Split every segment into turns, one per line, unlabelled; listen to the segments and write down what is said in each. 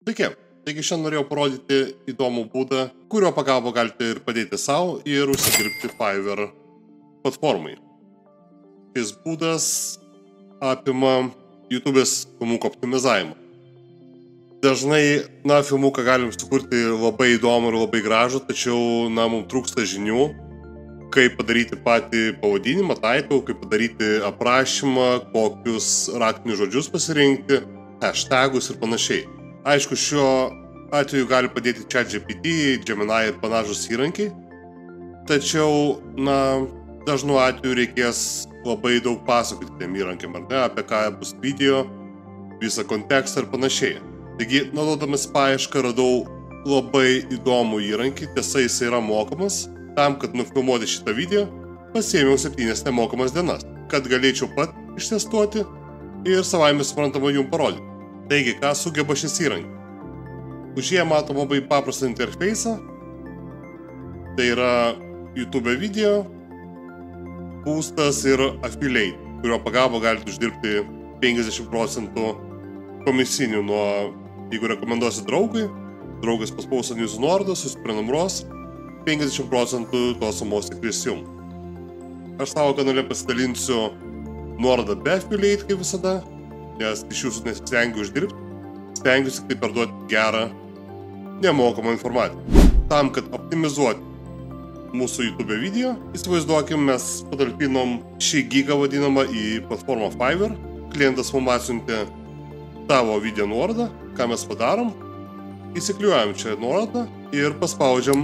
Taigi šiandien norėjau parodyti įdomų būdą, kurio pagalba galite ir padėti savo ir užsidirbti Fiverr platformai. Šis būdas apima YouTube'ės filmukų optimizavimą. Dažnai, filmuką galim sukurti labai įdomų ir labai gražų, tačiau, mums trūksta žinių, kaip padaryti patį pavadinimą, title, kaip padaryti aprašymą, kokius raktinius žodžius pasirinkti, hashtagus ir panašiai. Aišku, šiuo atveju gali padėti ChatGPT, Gemini ir panašūs įrankiai, tačiau, dažnu atveju reikės labai daug pasakoti tiem įrankiam, ar ne, apie ką bus video, visą kontekstą ir panašiai. Taigi, naudodamas paiešką radau labai įdomų įrankį, tiesa jis yra mokamas. Tam, kad nufilmuoti šitą video, pasiėmiau 7 nemokamas dienas, kad galėčiau pat ištestuoti ir savaime suprantama jums parodyti. Taigi, ką sugeba šis įrankis? Už jie matom labai paprastą interfeisą. Tai yra YouTube video, boostas ir affiliate, kurio pagalba galite uždirbti 50% komisinių nuo, jeigu rekomenduosi draugui, draugas paspaus ant jūsų nuorodą, susiprenumeruos, 50% tos sumos tikris jums. Aš savo kanale pasidalinsiu nuorodą be affiliate, kaip visada, nes iš jūsų nesistengiu uždirbti, stengiuosi tik perduoti gerą, nemokamą informaciją. Tam, kad optimizuoti mūsų YouTube video, įsivaizduokim, mes patalpinom šį gigą vadinamą į platformą Fiverr, klientas mums atsiuntė tavo video nuorodą, ką mes padarom, įsiklijuojam čia nuorodą ir paspaudžiam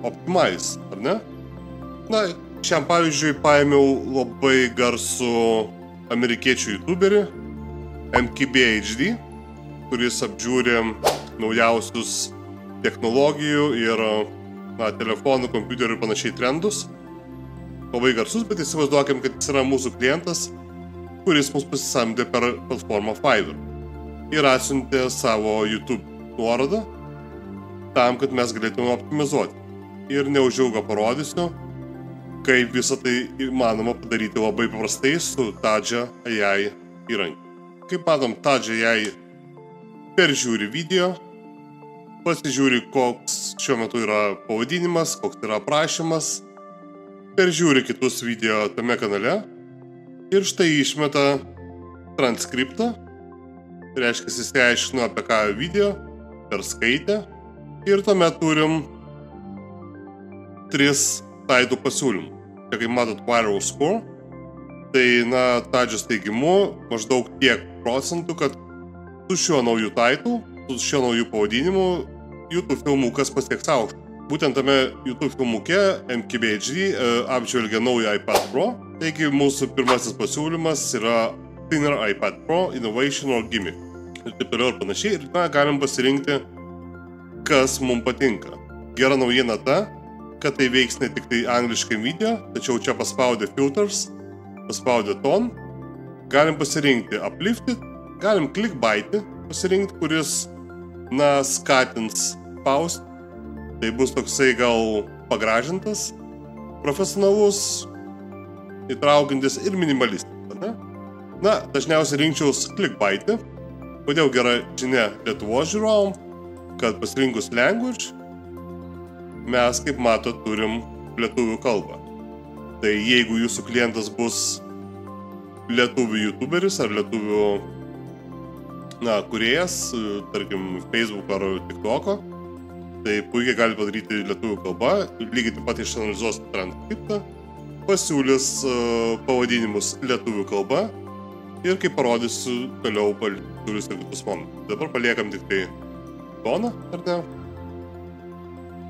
Optimize, ar ne? Šiam pavyzdžiui paėmiau labai garsų amerikiečių youtuberį MKBHD, kuris apžiūri naujausius technologijų ir telefonų, kompiuterių ir panašiai trendus. Labai garsus, bet įsivaizduokim, kad jis yra mūsų klientas, kuris mus pasisamdė per platformą Fiverr ir atsiuntė savo YouTube nuorodą tam, kad mes galėtume optimizuoti. Ir neužilgo parodysiu, kaip visą tai įmanoma padaryti labai paprastai su Tadge.ai įrankiu. Kaip matom, Tadge.ai peržiūri video, pasižiūri, koks šiuo metu yra pavadinimas, koks yra aprašymas, peržiūri kitus video tame kanale ir štai išmeta transkriptą, reiškia, jis aiškino apie ką video, perskaitė ir tuomet turim 3 title pasiūlymų. Čia kaip matot viral score, tai Tadge's teigimu maždaug tiek procentų, kad su šiuo nauju title, su šiuo nauju pavadinimu YouTube filmukas pasieks aukštą. Būtent tame YouTube filmuke MKBHD apžvelgia naują iPad Pro, taigi mūsų pirmasis pasiūlymas yra Thinner iPad Pro Innovation or Gimmick. Ir taip toliau ir panašiai, ir galim pasirinkti, kas mums patinka. Gera naujiena ta, kad tai veiks ne tik tai angliškai video, tačiau čia paspaudę filters, paspaudę tone, galim pasirinkti uplifted, galim clickbaitį pasirinkti, kuris, skatins paust, tai bus toksai gal pagražintas, profesionalus, įtraukiantis ir minimalistas, ne? Dažniausiai rinkčiaus clickbaitį, kodėl gera žinia Lietuvos žiūrovom, kad pasirinkus language, mes, kaip matot, turim lietuvių kalbą. Tai jeigu jūsų klientas bus lietuvių youtuberis ar lietuvių, kūrėjas, tarkim, Facebook ar TikTok'o, tai puikiai gali padaryti lietuvių kalba, lygiai taip pat išanalizuos transkriptą, pasiūlys pavadinimus lietuvių kalba ir kaip parodysiu, toliau pasiūlys ir kitus momentus. Dabar paliekam tik tai toną, ar ne?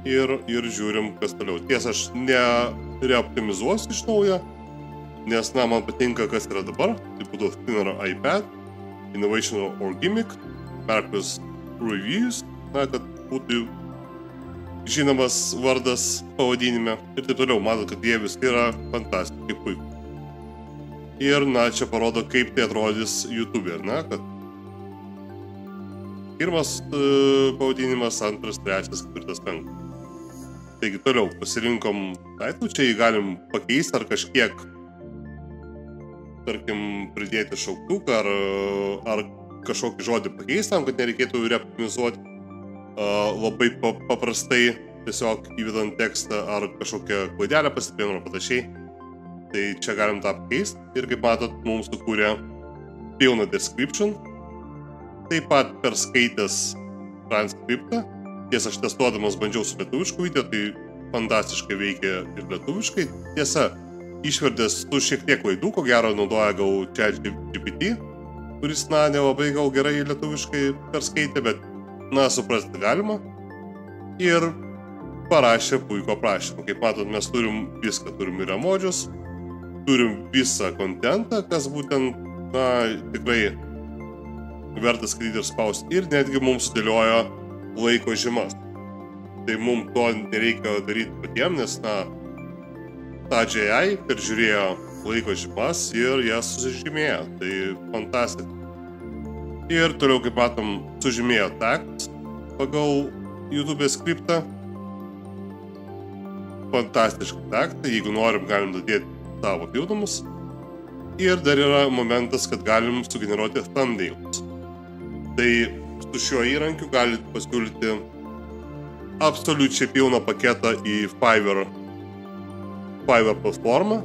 Ir žiūrim, kas toliau. Tiesa, aš nereoptimizuosiu iš naujo, nes, man patinka, kas yra dabar. Tai būtų Thinner iPad, Innovation or Gimmick, perklius Reviews, kad būtų žinomas vardas pavadinime ir taip toliau. Matot, kad jie visi yra fantastiškai puiku. Ir, čia parodo, kaip tai atrodys YouTube, kad pirmas pavadinimas, antras, trečias, ketvirtas, penktas. Taigi toliau pasirinkom title, čia jį galim pakeisti ar kažkiek, tarkim, pridėti šauktuką ar kažkokį žodį pakeisti tam, kad nereikėtų reoptimizuoti. labai paprastai tiesiog įvedant tekstą ar kažkokią klaidelę pastebėjimą ar panašiai. Tai čia galim tą pakeisti ir kaip matot, mums sukūrė pilną description. Taip pat perskaitęs transkriptą, tiesa, aš testuodamas bandžiau su lietuvišku video, tai fantastiškai veikia ir lietuviškai. Tiesa, išvertęs su šiek tiek klaidų, ko gero naudoja gal ChatGPT, kuris, nelabai gal gerai lietuviškai perskaitė, bet, suprasti galima. Ir parašė puikų aprašymą. Kaip matot, mes turim viską, turim ir emodžius, turim visą kontentą, kas būtent, tikrai vertas skaityti ir spausti. Ir netgi mums sudėliojo laiko žymas. Tai mums to nereikia daryti patiems, nes, Tadži AI peržiūrėjo laiko žymas ir jas susižymėjo. Tai fantastika. Ir toliau, kaip matom, sužymėjo tags pagal YouTube skriptą. Fantastišką taktą, jeigu norim, galim dadėti savo papildomus. Ir dar yra momentas, kad galim sugeneruoti thumbnails. Tai su šiuo įrankiu galite pasiūlyti absoliučiai pilną paketą į Fiverr platformą,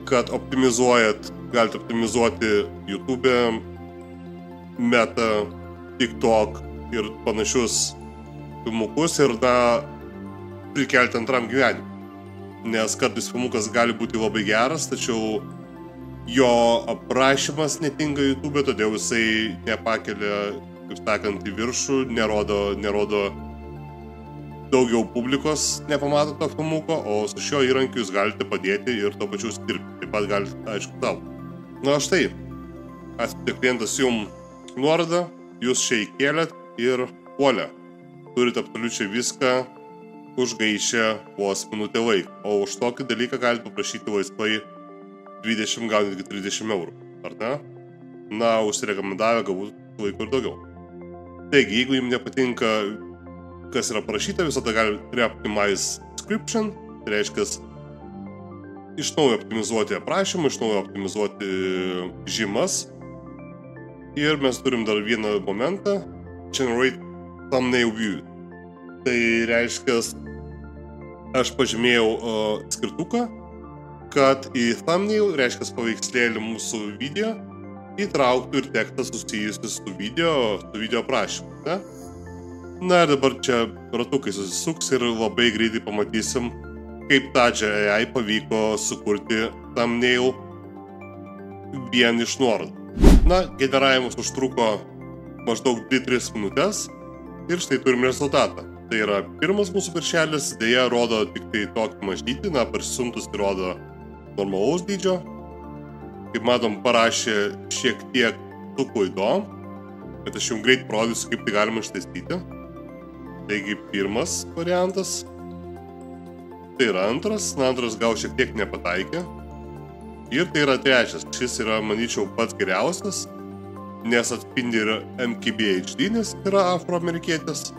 kad galite optimizuoti YouTube, Meta, TikTok ir panašius filmukus ir prikelti antram gyvenimui. Nes kartais filmukas gali būti labai geras, tačiau jo aprašymas netinka YouTube, todėl jisai nepakelia, kaip sakant, į viršų, nerodo daugiau publikos, nepamato to filmuko, o su šiuo įrankiu jūs galite padėti ir to pačiu dirbti. Taip pat galite, aišku, tau. Štai, atsiuntė klientas jums nuorodą, jūs čia įkėlėt ir puolė. Turite absoliučiai viską, užgaišę vos minutę laiko, o už tokį dalyką galite paprašyti laisvai 20, gal netgi 30 eurų, ar ne? Užsirekomendavę galbūt laiko ir daugiau. Taigi, jeigu jums nepatinka, kas yra parašyta, visada galite reoptimize description, tai reiškia iš naujo optimizuoti aprašymą, iš naujo optimizuoti žymas. Ir mes turim dar vieną momentą, generate thumbnail view. Tai reiškia, aš pažymėjau skirtuką, kad į thumbnail, reiškia paveikslėlį mūsų video, įtrauktų ir tekstą susijusiu su video aprašymu. Ir dabar čia ratukai susisuks ir labai greitai pamatysim, kaip Tadži AI pavyko sukurti thumbnail vien iš nuorodų. Generavimas užtruko maždaug 2-3 minutės ir štai turim rezultatą. Tai yra pirmas mūsų viršelis, dėja rodo tik tai tokį maždyti, parsisiuntus tai rodo normalaus dydžio. Kaip matom, parašė šiek tiek su klaidom, bet aš jums greit parodysiu, kaip tai galima ištaisyti. Taigi pirmas variantas, tai yra antras gal šiek tiek nepataikė. Ir tai yra trečias, šis yra, manyčiau, pats geriausias, nes atspindi ir MKBHD, nes yra afroamerikietis.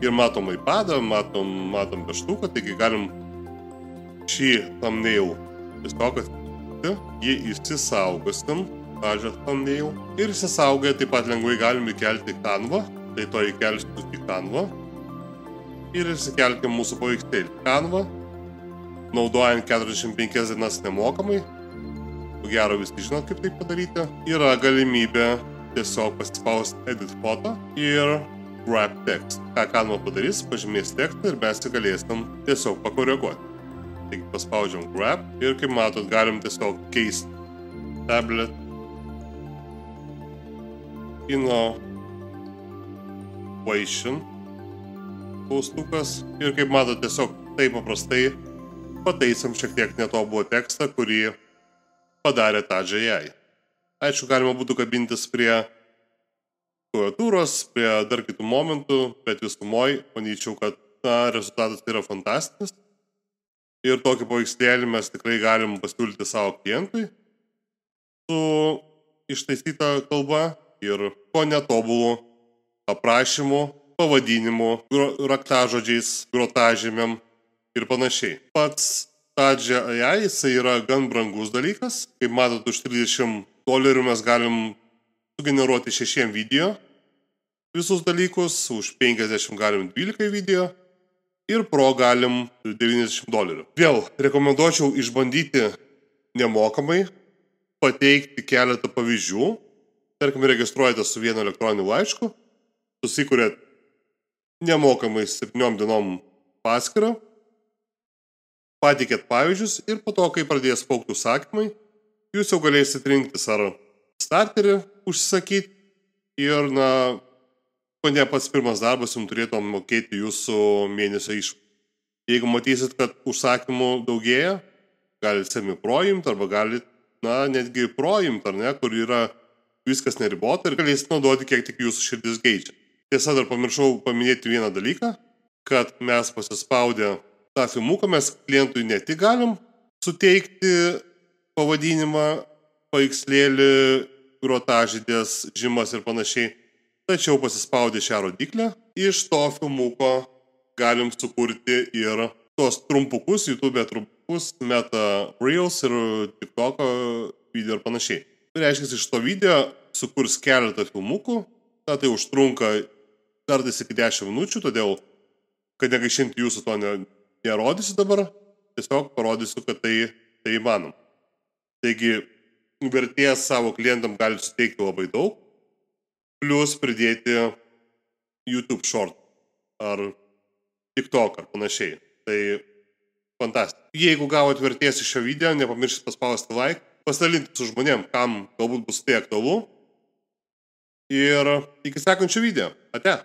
Ir matom iPadą, matom pieštuką, taigi galim šį thumbnail tiesiog atsitikti, jį įsisaugosim, Tadži thumbnail. Ir įsisaugoję taip pat lengvai galim įkelti Canva, tai to įkelsiu į Canva. Ir įsikelkim mūsų paveikslėlį Canva, naudojant 45 dienas nemokamai. Ko gero visi žinot, kaip tai padaryti. Yra galimybė tiesiog pasispausti Edit Photo ir Wrap Text. Ką Canva padarys, pažymės tekstą ir mes galėsim tiesiog pakoreguoti. Taigi paspaudžiam Wrap ir kaip matot, galim tiesiog keisti Tablet, Innovation klaustukas ir kaip matot, tiesiog taip paprastai pataisom šiek tiek netobulą tekstą, kurį padarė Tadži AI. Aišku, galima būtų kabintis prie klaviatūros, prie dar kitų momentų, bet visumoj, manyčiau, kad rezultatas yra fantastinis. Ir tokį paveikslėlį mes tikrai galim pasiūlyti savo klientui su ištaisyta kalba ir ko netobulų aprašymų, pavadinimų, raktažodžiais, grotažymėm ir panašiai. Pats Tadži AI jisai yra gan brangus dalykas. Kaip matot, už $30 mes galim sugeneruoti 6 video. visus dalykus, už 50 galim 12 video ir Pro galim $90. Vėl rekomenduočiau išbandyti nemokamai, pateikti keletą pavyzdžių. Tarkim, registruojate su vienu elektroniniu laišku, susikuriat nemokamai 7 dienom paskyrą, pateikėt pavyzdžius ir po to, kai pradės spaukti užsakymai, jūs jau galėsite rinktis ar starterį užsisakyti ir, ne pats pirmas darbas jums turėtų mokėti jūsų mėnesio išvadą. Jeigu matysit, kad užsakymų daugėja, galite semi-pro imti arba galite, netgi pro imti, ar ne, kur yra viskas neribota ir galėsite naudoti kiek tik jūsų širdis geidžia. Tiesa, dar pamiršau paminėti vieną dalyką, kad mes pasispaudę tą filmuką, mes klientui ne tik galim suteikti pavadinimą, paveikslėlį, grotažydės, žymas ir panašiai, tačiau pasispaudę šią rodiklę, iš to filmuko galim sukurti ir tuos trumpukus, YouTube trumpukus, Meta Reels ir TikTok video ir panašiai. Tai reiškia, iš to video sukurs keletą filmukų, tai užtrunka kartais iki 10 minučių, todėl, kad negaišinti jūsų to nerodysiu dabar, tiesiog parodysiu, kad tai įmanom. Taigi, vertės savo klientam gali suteikti labai daug, plus pridėti YouTube Short ar TikTok ar panašiai. Tai fantastika. Jeigu gavot vertės iš šio video, nepamirškite paspausti like, pasidalinti su žmonėm, kam galbūt bus tai aktualu. Ir iki sekančio video. Ate.